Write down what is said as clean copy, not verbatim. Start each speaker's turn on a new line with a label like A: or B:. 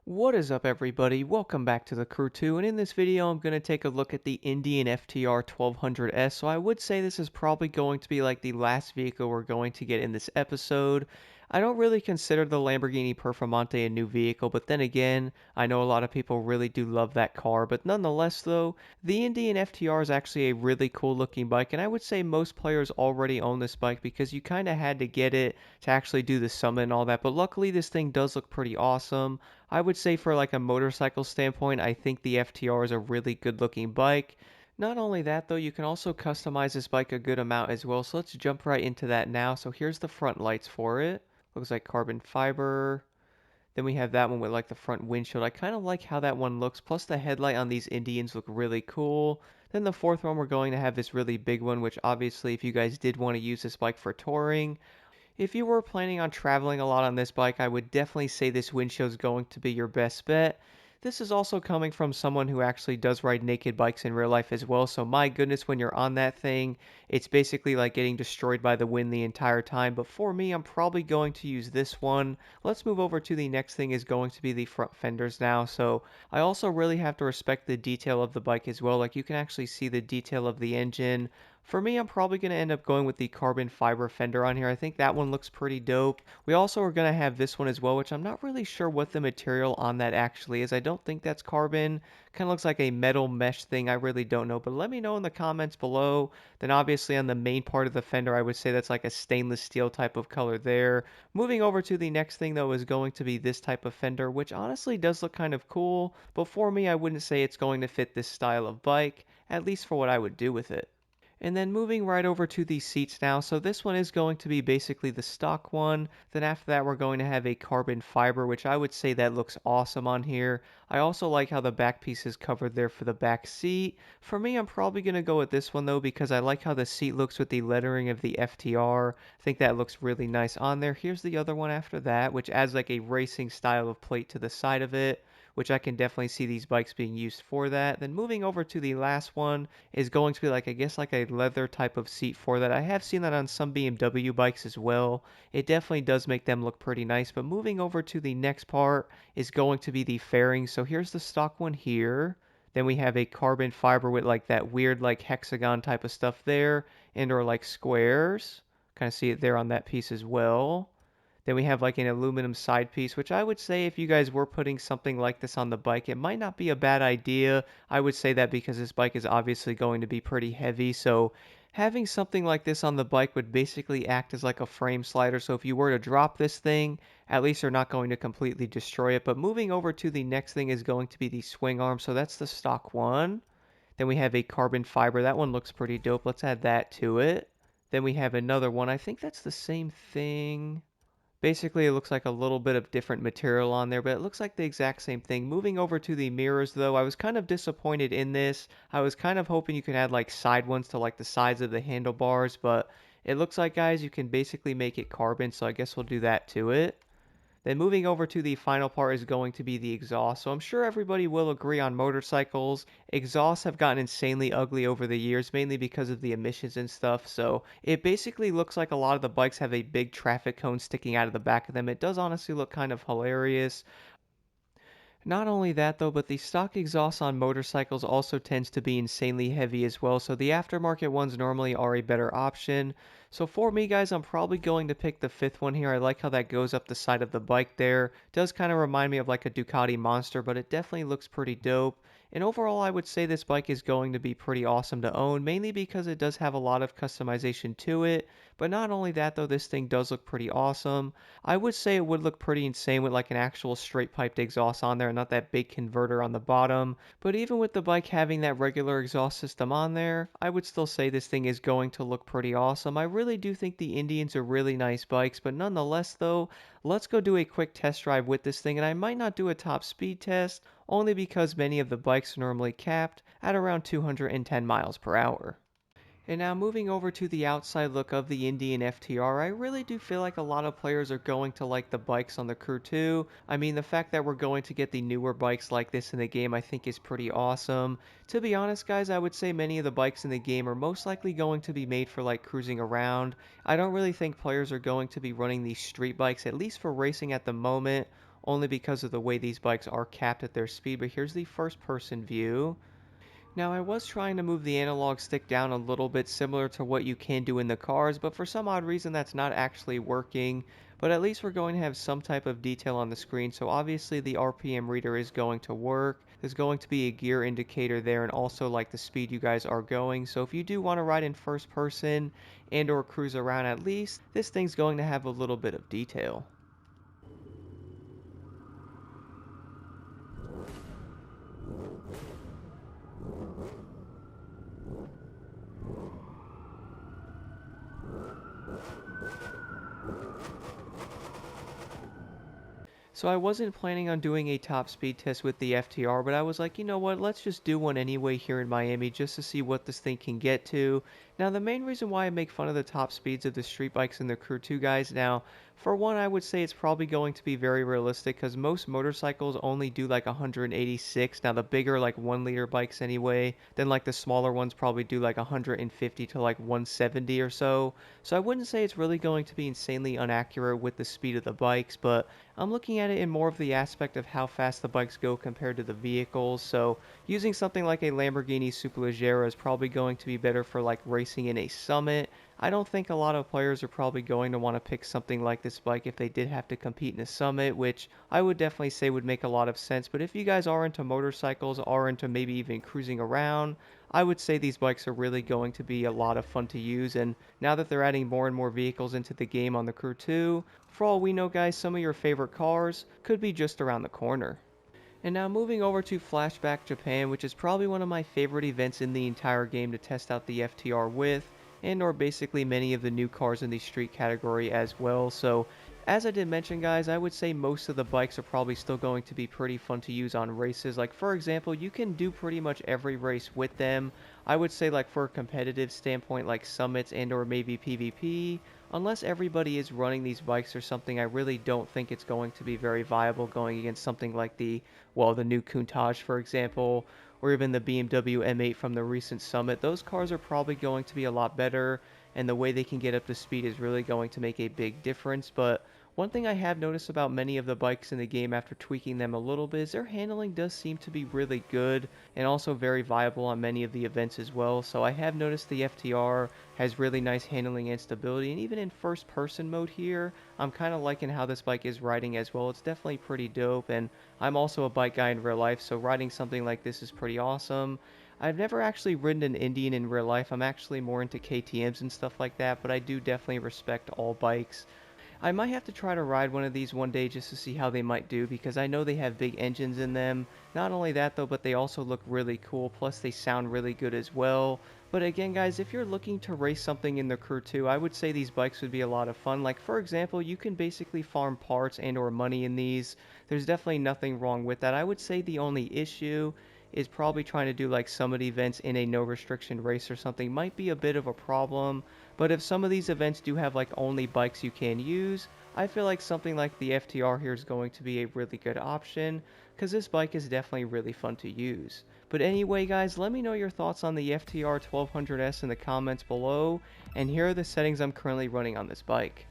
A: What is up, everybody? Welcome back to the Crew 2, and in this video I'm going to take a look at the Indian FTR 1200S. So I would say this is probably going to be like the last vehicle we're going to get in this episode. I don't really consider the Lamborghini Performante a new vehicle, but then again, I know a lot of people really do love that car. But nonetheless though, the Indian FTR is actually a really cool looking bike, and I would say most players already own this bike because you kind of had to get it to actually do the summit and all that. But luckily this thing does look pretty awesome. I would say for like a motorcycle standpoint, I think the FTR is a really good looking bike. Not only that though, you can also customize this bike a good amount as well. So let's jump right into that now. So here's the front lights for it. Looks like carbon fiber. Then we have that one with like the front windshield. I kind of like how that one looks. Plus the headlight on these Indians look really cool. Then the fourth one, we're going to have this really big one, which obviously if you guys did want to use this bike for touring, if you were planning on traveling a lot on this bike, I would definitely say this windshield is going to be your best bet. This is also coming from someone who actually does ride naked bikes in real life as well, so my goodness, when you're on that thing, it's basically like getting destroyed by the wind the entire time. But for me, I'm probably going to use this one. Let's move over to the next thing is going to be the front fenders now. So I also really have to respect the detail of the bike as well. Like you can actually see the detail of the engine. For me, I'm probably going to end up going with the carbon fiber fender on here. I think that one looks pretty dope. We also are going to have this one as well, which I'm not really sure what the material on that actually is. I don't think that's carbon. Kind of looks like a metal mesh thing. I really don't know, but let me know in the comments below. Then obviously on the main part of the fender, I would say that's like a stainless steel type of color there. Moving over to the next thing though is going to be this type of fender, which honestly does look kind of cool, but for me, I wouldn't say it's going to fit this style of bike, at least for what I would do with it. And then moving right over to the seats now. So this one is going to be basically the stock one. Then after that, we're going to have a carbon fiber, which I would say that looks awesome on here. I also like how the back piece is covered there for the back seat. For me, I'm probably going to go with this one though, because I like how the seat looks with the lettering of the FTR. I think that looks really nice on there. Here's the other one after that, which adds like a racing style of plate to the side of it, which I can definitely see these bikes being used for that. Then moving over to the last one is going to be like, I guess like a leather type of seat for that. I have seen that on some BMW bikes as well. It definitely does make them look pretty nice. But moving over to the next part is going to be the fairing. So here's the stock one here. Then we have a carbon fiber with like that weird like hexagon type of stuff there, and or like squares. Kind of see it there on that piece as well. Then we have like an aluminum side piece, which I would say if you guys were putting something like this on the bike, it might not be a bad idea. I would say that because this bike is obviously going to be pretty heavy, so having something like this on the bike would basically act as like a frame slider. So if you were to drop this thing, at least you're not going to completely destroy it. But moving over to the next thing is going to be the swing arm. So that's the stock one. Then we have a carbon fiber. That one looks pretty dope. Let's add that to it. Then we have another one. I think that's the same thing. Basically, it looks like a little bit of different material on there, but it looks like the exact same thing. Moving over to the mirrors, though, I was kind of disappointed in this. I was kind of hoping you could add like side ones to like the sides of the handlebars, but it looks like, guys, you can basically make it carbon, so I guess we'll do that to it. Then moving over to the final part is going to be the exhaust. So I'm sure everybody will agree on motorcycles. Exhausts have gotten insanely ugly over the years, mainly because of the emissions and stuff. So it basically looks like a lot of the bikes have a big traffic cone sticking out of the back of them. It does honestly look kind of hilarious. Not only that though, but the stock exhaust on motorcycles also tends to be insanely heavy as well, so the aftermarket ones normally are a better option. So for me guys, I'm probably going to pick the fifth one here. I like how that goes up the side of the bike there. Does kind of remind me of like a Ducati Monster, but it definitely looks pretty dope. And overall, I would say this bike is going to be pretty awesome to own, mainly because it does have a lot of customization to it. But not only that though, this thing does look pretty awesome. I would say it would look pretty insane with like an actual straight piped exhaust on there, not that big converter on the bottom. But even with the bike having that regular exhaust system on there, I would still say this thing is going to look pretty awesome. I really do think the Indians are really nice bikes, but nonetheless though, let's go do a quick test drive with this thing. And I might not do a top speed test, only because many of the bikes are normally capped at around 210 miles per hour. And now moving over to the outside look of the Indian FTR, I really do feel like a lot of players are going to like the bikes on the Crew 2. I mean, the fact that we're going to get the newer bikes like this in the game I think is pretty awesome. To be honest guys, I would say many of the bikes in the game are most likely going to be made for like cruising around. I don't really think players are going to be running these street bikes, at least for racing at the moment, only because of the way these bikes are capped at their speed. But here's the first person view. Now, I was trying to move the analog stick down a little bit similar to what you can do in the cars, but for some odd reason that's not actually working. But at least we're going to have some type of detail on the screen, so obviously the RPM reader is going to work. There's going to be a gear indicator there and also like the speed you guys are going. So if you do want to ride in first person and or cruise around, at least this thing's going to have a little bit of detail. So I wasn't planning on doing a top speed test with the FTR, but I was like, you know what, let's just do one anyway here in Miami just to see what this thing can get to. Now, the main reason why I make fun of the top speeds of the street bikes and the Crew 2 guys, now, for one, I would say it's probably going to be very realistic because most motorcycles only do like 186. Now, the bigger, like 1 liter bikes anyway, then like the smaller ones probably do like 150 to like 170 or so. So I wouldn't say it's really going to be insanely inaccurate with the speed of the bikes, but I'm looking at it in more of the aspect of how fast the bikes go compared to the vehicles. So using something like a Lamborghini Superleggera is probably going to be better for like racing in a summit. I don't think a lot of players are probably going to want to pick something like this bike if they did have to compete in a summit, which I would definitely say would make a lot of sense. But if you guys are into motorcycles, are into maybe even cruising around, I would say these bikes are really going to be a lot of fun to use. And now that they're adding more and more vehicles into the game on the Crew 2, for all we know, guys, some of your favorite cars could be just around the corner. And now moving over to Flashback Japan, which is probably one of my favorite events in the entire game to test out the FTR with, and or basically many of the new cars in the street category as well. So as I did mention, guys, I would say most of the bikes are probably still going to be pretty fun to use on races. Like for example, you can do pretty much every race with them. I would say like for a competitive standpoint, like summits and or maybe PvP, unless everybody is running these bikes or something, I really don't think it's going to be very viable going against something like the new Countach, for example, or even the BMW M8 from the recent Summit. Those cars are probably going to be a lot better, and the way they can get up to speed is really going to make a big difference. But one thing I have noticed about many of the bikes in the game after tweaking them a little bit is their handling does seem to be really good and also very viable on many of the events as well. So I have noticed the FTR has really nice handling and stability, and even in first person mode here, I'm kind of liking how this bike is riding as well. It's definitely pretty dope, and I'm also a bike guy in real life, so riding something like this is pretty awesome. I've never actually ridden an Indian in real life. I'm actually more into KTMs and stuff like that, but I do definitely respect all bikes. I might have to try to ride one of these one day just to see how they might do, because I know they have big engines in them. Not only that though, but they also look really cool, plus they sound really good as well. But again, guys, if you're looking to race something in the Crew 2, I would say these bikes would be a lot of fun. Like for example, you can basically farm parts and or money in these. There's definitely nothing wrong with that. I would say the only issue is probably trying to do like summit events in a no restriction race or something might be a bit of a problem. But if some of these events do have like only bikes you can use, I feel like something like the FTR here is going to be a really good option, because this bike is definitely really fun to use. But anyway, guys, let me know your thoughts on the FTR 1200S in the comments below, and here are the settings I'm currently running on this bike.